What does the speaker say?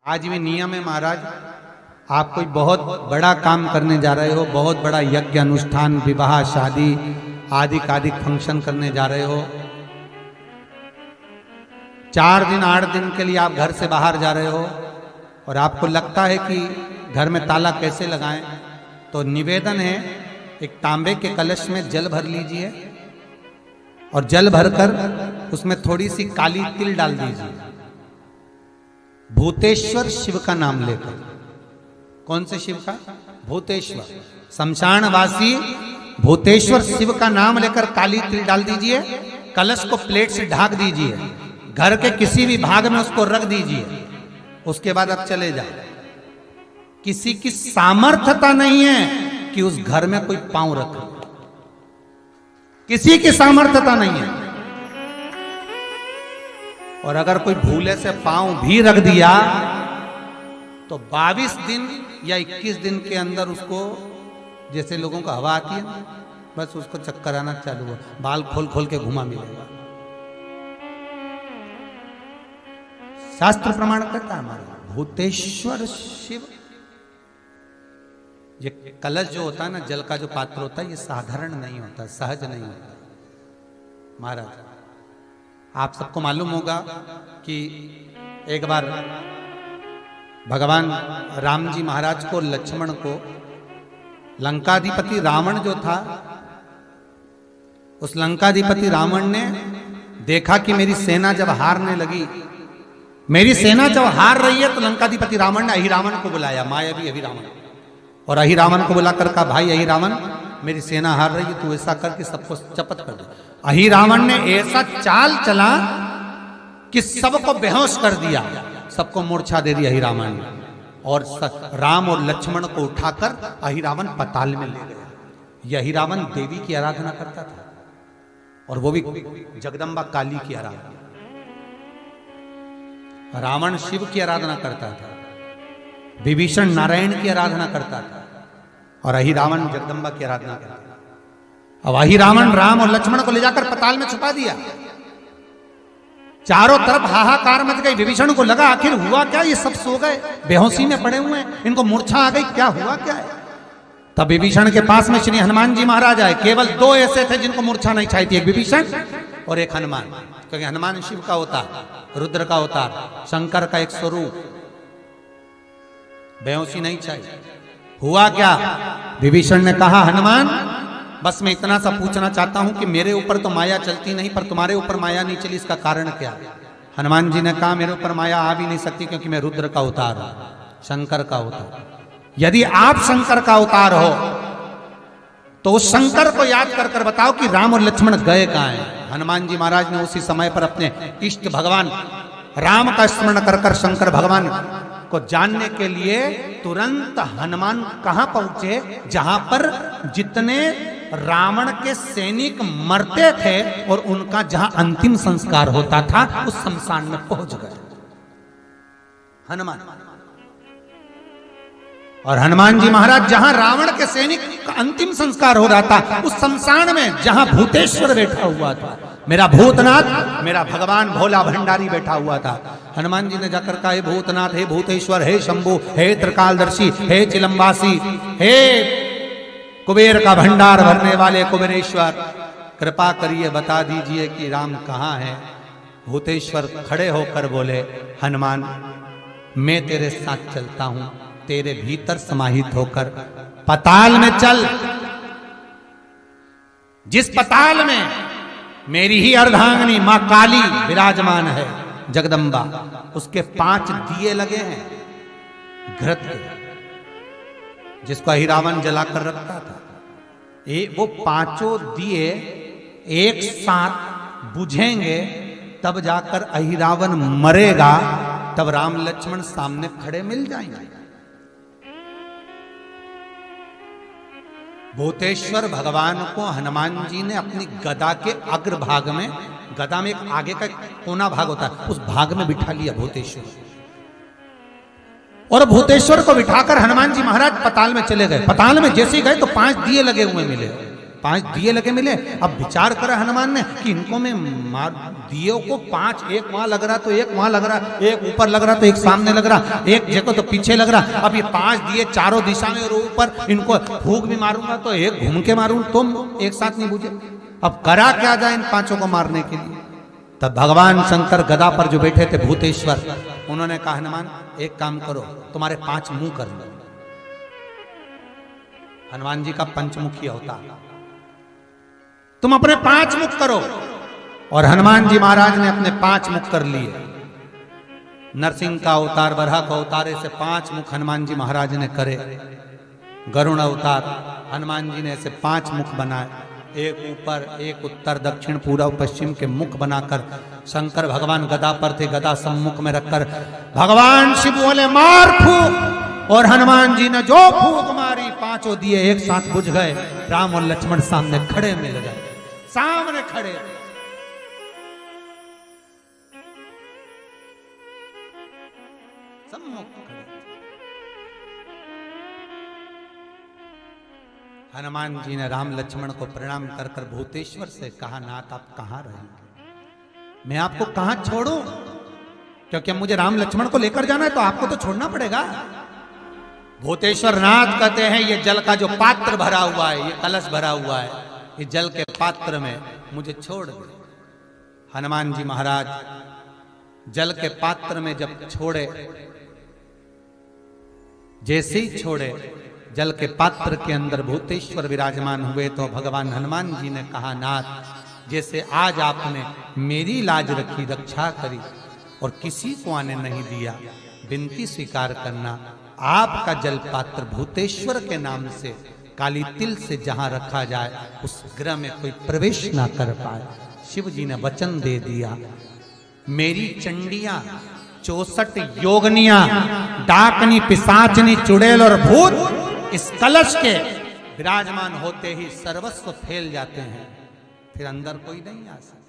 आज भी नियम है महाराज, आप कोई बहुत बड़ा काम करने जा रहे हो, बहुत बड़ा यज्ञ अनुष्ठान, विवाह, शादी आदि आदि फंक्शन करने जा रहे हो, 4 दिन 8 दिन के लिए आप घर से बाहर जा रहे हो और आपको लगता है कि घर में ताला कैसे लगाएं, तो निवेदन है एक तांबे के कलश में जल भर लीजिए और जल भरकर उसमें थोड़ी सी काली तिल डाल दीजिए, भूतेश्वर शिव का नाम लेकर। कौन से शिव का? भूतेश्वर, शमशानवासी भूतेश्वर शिव का नाम लेकर काली तिल डाल दीजिए, कलश को प्लेट से ढक दीजिए, घर के किसी भी भाग में उसको रख दीजिए। उसके बाद आप चले जाए। किसी की सामर्थ्यता नहीं है कि उस घर में कोई पांव रखे, किसी की सामर्थ्यता नहीं है। और अगर कोई भूले से पांव भी रख दिया तो 22 दिन या 21 दिन के अंदर उसको, जैसे लोगों को हवा आती है, बस उसको चक्कर आना चालू हो, बाल खोल खोल के घुमा मिलेगा। शास्त्र प्रमाण करता है हमारा भूतेश्वर शिव। ये कलश जो होता है ना, जल का जो पात्र होता है, ये साधारण नहीं होता, सहज नहीं होता महाराज। आप सबको मालूम होगा कि एक बार भगवान राम जी महाराज को, लक्ष्मण को, लंकाधिपति रावण जो था, उस लंकाधिपति रावण ने देखा कि मेरी सेना जब हारने लगी, मेरी सेना जब हार रही है, तो लंकाधिपति रावण ने अहिरावण को बुलाया, मायावी अहिरावण, और अहिरावण को बुलाकर कहा, भाई अहिरावण, मेरी सेना हार रही है, तू ऐसा कर कि सबको चपत कर दे। अहिरावण ने ऐसा चाल चला कि सबको बेहोश कर दिया, सबको मूर्छा दे दी अहिरावण ने, और राम और लक्ष्मण को उठाकर अहिरावण पाताल में ले गया। यह अहिरावण देवी की आराधना करता था, और वो भी जगदम्बा काली की आराधना। रावण शिव की आराधना करता था, विभीषण नारायण की आराधना करता था, और अहिरावण जगदम्बा की आराधना करता था। अब अहिरावण राम और लक्ष्मण को ले जाकर पाताल में छुपा दिया। चारों तरफ हाहाकार मच गई। विभीषण को लगा आखिर हुआ क्या, ये सब सो गए, बेहोशी में पड़े हुए हैं, इनको मूर्छा आ गई, क्या हुआ क्या है। तब विभीषण के पास में श्री हनुमान जी महाराज आए। केवल 2 ऐसे थे जिनको मूर्छा नहीं छाई थी, एक विभीषण और एक हनुमान, क्योंकि हनुमान शिव का होता, रुद्र का अवतार, शंकर का एक स्वरूप, बेहोशी नहीं छाई। हुआ क्या? विभीषण ने कहा, हनुमान बस मैं इतना सा पूछना चाहता हूं कि मेरे ऊपर तो माया चलती नहीं, पर तुम्हारे ऊपर माया नहीं चली, इसका कारण क्या? हनुमान जी ने कहा, मेरे ऊपर माया आ भी नहीं सकती, क्योंकि मैं रुद्र का अवतार हूं, शंकर का अवतार। यदि आप शंकर का अवतार हो तो उस शंकर को याद कर कर बताओ कि राम और लक्ष्मण गए कहां हैं। हनुमान जी महाराज ने उसी समय पर अपने इष्ट भगवान राम का स्मरण कर कर शंकर भगवान को जानने के लिए तुरंत हनुमान कहां पहुंचे? जहां पर जितने रावण के सैनिक मरते थे और उनका जहां अंतिम संस्कार होता था, उस शमशान में पहुंच गए हनुमान। और हनुमान जी महाराज जहां रावण के सैनिक का अंतिम संस्कार हो रहा था, उस शमशान में जहां भूतेश्वर बैठा हुआ था, मेरा भूतनाथ, मेरा भगवान भोला भंडारी बैठा हुआ था, हनुमान जी ने जाकर कहा, हे भूतनाथ, हे भूतेश्वर, हे शंभु, हे त्रिकालदर्शी, हे चिलम्बासी, हे कुबेर का भंडार भरने वाले कुबेरेश्वर, कृपा करिए बता दीजिए कि राम कहाँ है। भूतेश्वर खड़े होकर बोले, हनुमान मैं तेरे साथ चलता हूं, तेरे भीतर समाहित होकर पाताल में चल। जिस पाताल में मेरी ही अर्धांगिनी मां काली विराजमान है, जगदम्बा, उसके 5 दिए लगे हैं घृत के, जिसको अहिरावण जलाकर रखता था। वो 5 दिए एक साथ बुझेंगे, तब जाकर अहिरावण मरेगा, तब राम लक्ष्मण सामने खड़े मिल जाएंगे। भूतेश्वर भगवान को हनुमान जी ने अपनी गदा के अग्रभाग में, गदा में एक आगे का कोना भाग होता है, उस भाग में बिठा लिया भूतेश्वर। और भूतेश्वर को बिठाकर हनुमान जी महाराज पाताल में चले गए। पाताल में जैसे ही गए तो 5 दिए लगे हुए मिले। 5 दिए लगे मिले। अब विचार करा हनुमान ने कि इनको मैं मार, दिए को 5, एक वहां लग रहा तो एक वहां लग रहा, एक ऊपर लग रहा तो एक सामने लग रहा, एक देखो तो पीछे लग रहा। अब ये 5 दिए चारों दिशा में और ऊपर, इनको फूंक भी मारूंगा तो एक घूम के मारूं तुम एक साथ नहीं बुझे। अब करा क्या जाए इन 5 को मारने के लिए। तब भगवान शंकर गदा पर जो बैठे थे भूतेश्वर, उन्होंने कहा हनुमान एक काम करो, तुम्हारे 5 मुंह कर दो। हनुमान जी का पंचमुखी अवतार, तुम अपने 5 मुख करो। और हनुमान जी महाराज ने अपने 5 मुख कर लिए। नरसिंह का अवतार, बरहा का अवतार, ऐसे 5 मुख हनुमान जी महाराज ने करे। गरुण अवतार, हनुमान जी ने ऐसे 5 मुख बनाए, एक ऊपर, एक उत्तर, दक्षिण, पूर्व, पश्चिम के मुख बनाकर शंकर भगवान गदा पर थे, गदा सम्मुख में रखकर भगवान शिव बोले मार फूंक, और हनुमान जी ने जो फूंक मारी 5 दिए एक साथ बुझ गए। राम और लक्ष्मण सामने खड़े मिल गए, सामने खड़े। सम्मुख खड़े। हनुमान जी ने राम लक्ष्मण को प्रणाम कर कर भूतेश्वर से कहा, नाथ आप कहां रहेंगे, मैं आपको कहां छोड़ूं, क्योंकि मुझे राम लक्ष्मण को लेकर जाना है तो आपको तो छोड़ना पड़ेगा। भूतेश्वर नाथ कहते हैं ये जल का जो पात्र भरा हुआ है, ये कलश भरा हुआ है, ये जल के पात्र में मुझे छोड़ दे। हनुमान जी महाराज जल के पात्र में जब छोड़े, जैसे ही छोड़े जल के पात्र के अंदर भूतेश्वर विराजमान हुए, तो भगवान हनुमान जी ने कहा, नाथ जैसे आज आपने मेरी लाज रखी, रक्षा करी और किसी को आने नहीं दिया, विनती स्वीकार करना, आपका जल पात्र भूतेश्वर के नाम से काली तिल से जहां रखा जाए उस गृह में कोई प्रवेश ना कर पाए। शिव जी ने वचन दे दिया, मेरी चंडियां 64 योगनियां, डाकनी, पिशाचनी, चुड़ैल और भूत इस कलश के विराजमान होते ही सर्वस्व फैल जाते हैं, फिर अंदर कोई नहीं आ सकता।